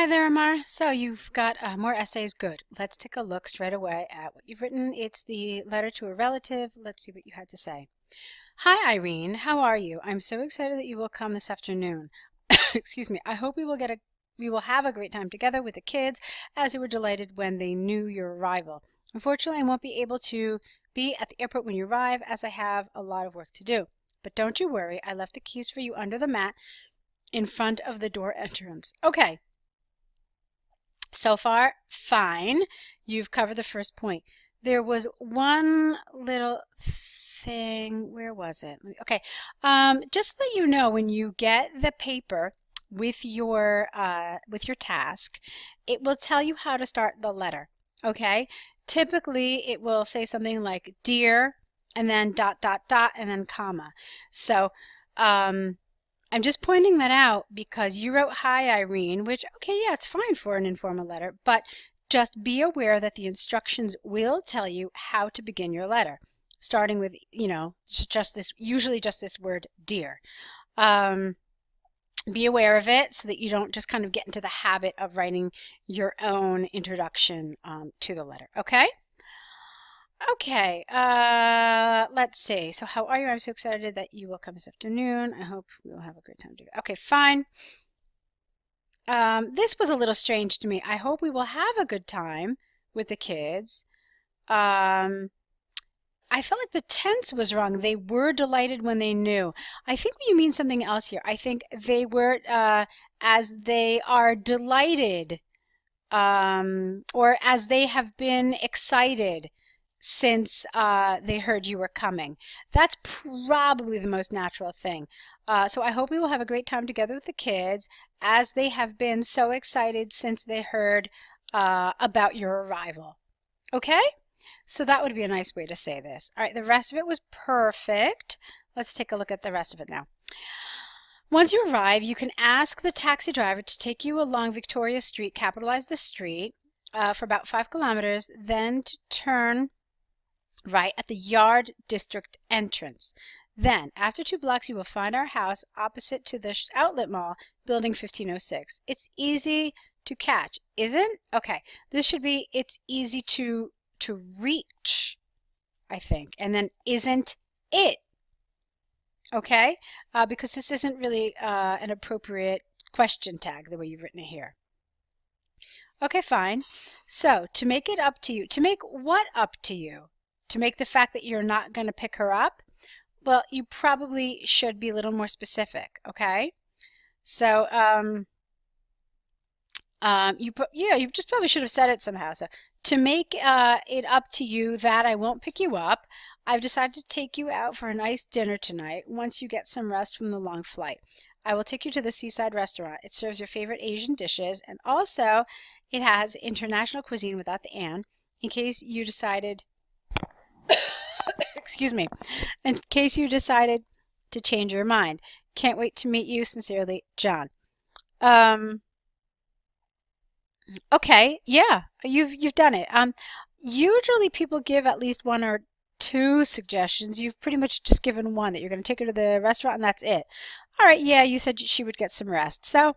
Hi there, Amar. So you've got more essays. Good. Let's take a look straight away at what you've written. It's the letter to a relative. Let's see what you had to say. Hi, Irene. How are you? I'm so excited that you will come this afternoon. Excuse me. I hope we will have a great time together with the kids, as they were delighted when they knew your arrival. Unfortunately, I won't be able to be at the airport when you arrive, as I have a lot of work to do. But don't you worry. I left the keys for you under the mat in front of the door entrance. Okay. So far, fine. You've covered the first point. There was one little thing. Where was it? Okay. Just so that you know, when you get the paper with your task, it will tell you how to start the letter. Okay. Typically, it will say something like "Dear," and then dot dot dot, and then comma. So, I'm just pointing that out because you wrote "Hi, Irene," which, okay, yeah, it's fine for an informal letter, but just be aware that the instructions will tell you how to begin your letter, starting with, usually just this word, dear. Be aware of it so that you don't just kind of get into the habit of writing your own introduction to the letter, okay? Okay, let's see. So how are you? I'm so excited that you will come this afternoon. I hope we will have a great time together. Okay, fine. This was a little strange to me. I hope we will have a good time with the kids. I felt like the tense was wrong. They were delighted when they knew. I think you mean something else here. I think they were, as they are delighted, or as they have been excited since they heard you were coming. That's probably the most natural thing. So I hope we will have a great time together with the kids, as they have been so excited since they heard about your arrival. Okay? So that would be a nice way to say this. All right, the rest of it was perfect. Let's take a look at the rest of it now. Once you arrive, you can ask the taxi driver to take you along Victoria Street, capitalize the street, for about 5 kilometers, then to turn right at the Yard District entrance. Then, after 2 blocks, you will find our house opposite to the outlet mall, building 1506. It's easy to catch, isn't? Okay, this should be it's easy to reach, I think. And then isn't it? Okay, because this isn't really an appropriate question tag the way you've written it here. Okay, fine. So, to make it up to you, to make what up to you? To make the fact that you're not going to pick her up? Well, you probably should be a little more specific, okay? So, you just probably should have said it somehow. So, to make it up to you that I won't pick you up, I've decided to take you out for a nice dinner tonight once you get some rest from the long flight. I will take you to the seaside restaurant. It serves your favorite Asian dishes, and also it has international cuisine without the "and," in case you decided excuse me, in case you decided to change your mind. Can't wait to meet you. Sincerely, John. Okay, yeah, you've done it. Usually people give at least 1 or 2 suggestions. You've pretty much just given one, that you're going to take her to the restaurant and that's it. All right, yeah, you said she would get some rest. So,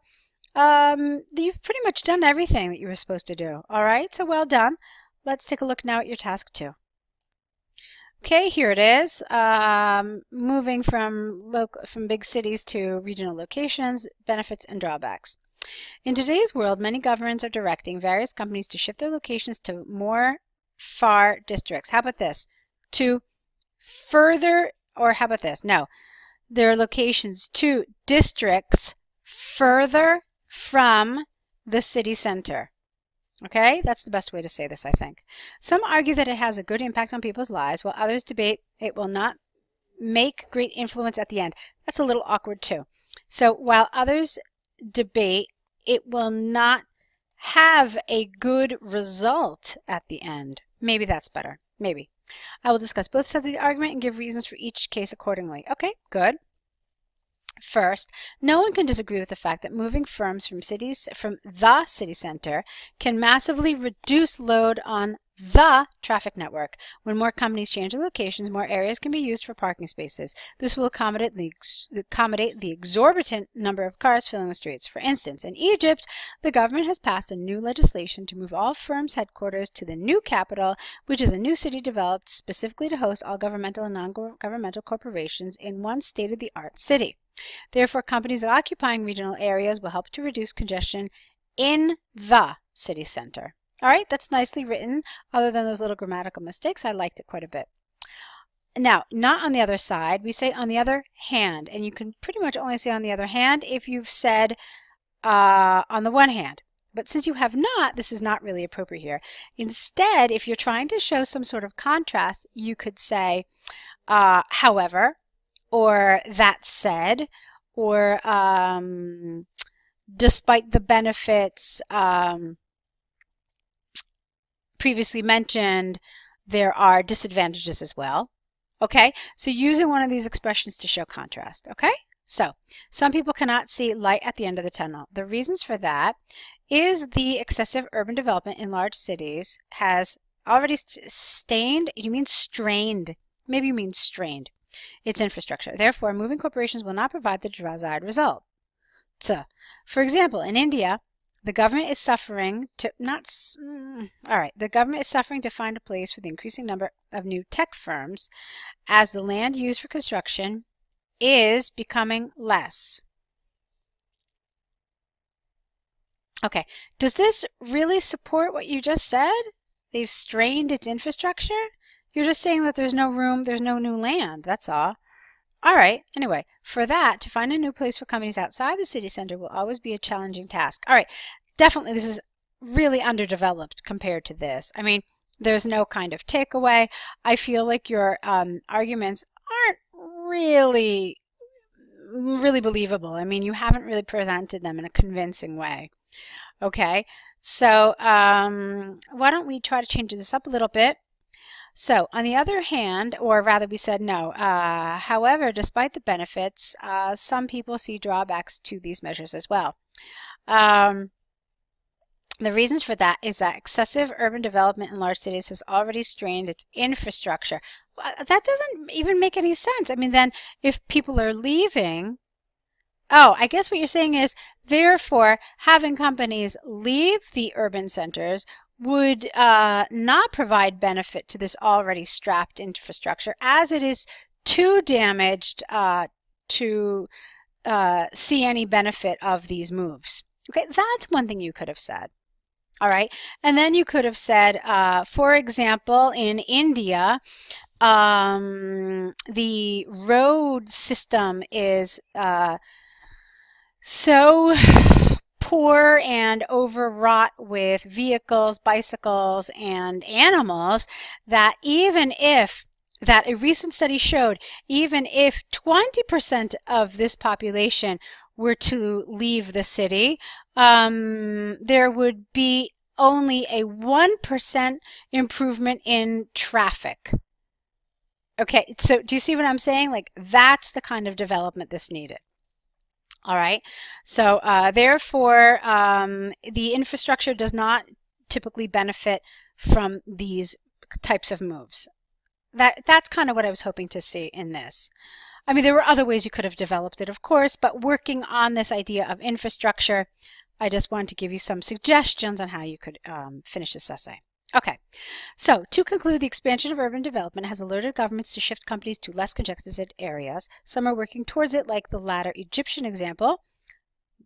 you've pretty much done everything that you were supposed to do. All right, so well done. Let's take a look now at your task 2. Okay, here it is. Moving from big cities to regional locations, benefits and drawbacks. In today's world, many governments are directing various companies to shift their locations to more far districts. How about this? To further, or how about this? No, their locations to districts further from the city center. Okay, that's the best way to say this, I think. Some argue that it has a good impact on people's lives, while others debate it will not make great influence at the end. That's a little awkward too. So while others debate it will not have a good result at the end. Maybe that's better. Maybe. I will discuss both sides of the argument and give reasons for each case accordingly. Okay, good. First, no one can disagree with the fact that moving firms from the city center can massively reduce load on the traffic network. When more companies change their locations, more areas can be used for parking spaces. This will accommodate the exorbitant number of cars filling the streets. For instance, in Egypt, the government has passed a new legislation to move all firms' headquarters to the new capital, which is a new city developed specifically to host all governmental and non-governmental corporations in one state-of-the-art city. Therefore, companies occupying regional areas will help to reduce congestion in the city center. All right, that's nicely written. Other than those little grammatical mistakes, I liked it quite a bit. Now, not on the other side. We say on the other hand, and you can pretty much only say on the other hand if you've said on the one hand. But since you have not, this is not really appropriate here. Instead, if you're trying to show some sort of contrast, you could say, however, or that said, or despite the benefits previously mentioned, there are disadvantages as well. Okay, so using one of these expressions to show contrast. Okay, so some people cannot see light at the end of the tunnel. The reasons for that is the excessive urban development in large cities has already strained. Maybe you mean strained its infrastructure. Therefore, moving corporations will not provide the desired result. So, for example, in India, the government is suffering to the government is suffering to find a place for the increasing number of new tech firms as the land used for construction is becoming less. Okay, does this really support what you just said? They've strained its infrastructure? You're just saying that there's no room, there's no new land, that's all. All right, anyway, for that, to find a new place for companies outside the city center will always be a challenging task. All right, definitely this is really underdeveloped compared to this. I mean, there's no kind of takeaway. I feel like your arguments aren't really believable. I mean, you haven't really presented them in a convincing way. Okay, so why don't we try to change this up a little bit? So, on the other hand, or rather we said no, however, despite the benefits, some people see drawbacks to these measures as well. The reasons for that is that excessive urban development in large cities has already strained its infrastructure. That doesn't even make any sense. I mean, then if people are leaving, I guess what you're saying is, therefore, having companies leave the urban centers would not provide benefit to this already strapped infrastructure, as it is too damaged to see any benefit of these moves. Okay, that's one thing you could have said. All right, and then you could have said, for example, in India, the road system is so poor and overwrought with vehicles, bicycles, and animals that a recent study showed, even if 20% of this population were to leave the city, there would be only a 1% improvement in traffic. Okay, so do you see what I'm saying? Like, that's the kind of development this needed. All right, so therefore, the infrastructure does not typically benefit from these types of moves. That's kind of what I was hoping to see in this. I mean, there were other ways you could have developed it, of course, but working on this idea of infrastructure, I just wanted to give you some suggestions on how you could finish this essay. Okay, so to conclude, the expansion of urban development has alerted governments to shift companies to less congested areas. Some are working towards it, like the latter Egyptian example.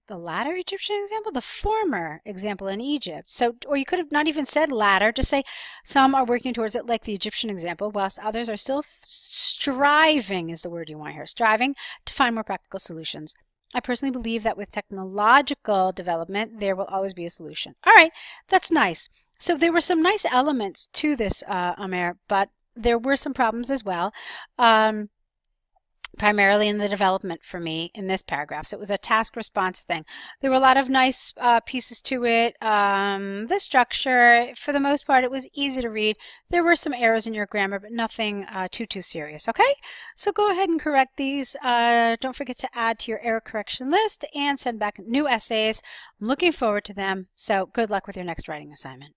The latter Egyptian example? The former example in Egypt. So, or you could have not even said latter, just say some are working towards it, like the Egyptian example, whilst others are still striving, is the word you want here, striving to find more practical solutions. I personally believe that with technological development, there will always be a solution. All right, that's nice. So there were some nice elements to this, Amer, but there were some problems as well, primarily in the development for me in this paragraph. So it was a task response thing. There were a lot of nice pieces to it. The structure, for the most part, it was easy to read. There were some errors in your grammar, but nothing too serious, okay? So go ahead and correct these. Don't forget to add to your error correction list and send back new essays. I'm looking forward to them. So good luck with your next writing assignment.